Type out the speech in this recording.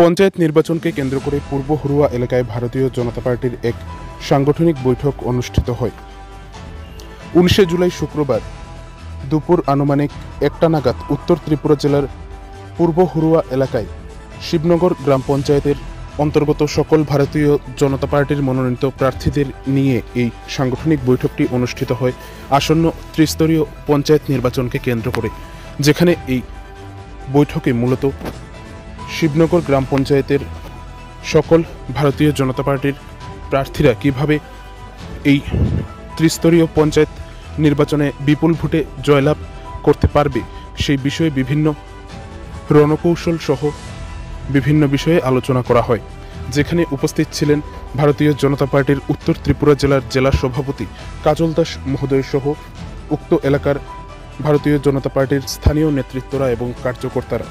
পঞ্চায়েত নির্বাচনকে কেন্দ্র করে পূর্ব হুরুয়া এলাকায় ভারতীয় জনতা পার্টির এক সাংগঠনিক বৈঠক অনুষ্ঠিত হয়। 19 জুলাই শুক্রবার দুপুর আনুমানিক 1টা নাগাদ উত্তর ত্রিপুরা জেলার পূর্ব হুরুয়া এলাকায় শিবনগর গ্রাম পঞ্চায়েতের অন্তর্গত সকল ভারতীয় জনতা পার্টির মনোনীত প্রার্থীদের নিয়ে এই সাংগঠনিক বৈঠকটি অনুষ্ঠিত হয় আসন্ন ত্রিস্তরীয় পঞ্চায়েত নির্বাচনকে কেন্দ্র করে, যেখানে এই বৈঠকে মূলত শিবনগর গ্রাম পঞ্চায়েতের সকল ভারতীয় জনতা পার্টির প্রার্থীরা কিভাবে এই ত্রিস্তরীয় পঞ্চায়েত নির্বাচনে বিপুল ভোটে জয়লাভ করতে পারবে সেই বিষয়ে বিভিন্ন রণকৌশল সহ বিভিন্ন বিষয়ে আলোচনা করা হয়, যেখানে উপস্থিত ছিলেন ভারতীয় জনতা পার্টির উত্তর ত্রিপুরা জেলার জেলা সভাপতি কাজল দাস মহোদয় সহ উক্ত এলাকার ভারতীয় জনতা পার্টির স্থানীয় নেতৃত্বরা এবং কার্যকর্তারা।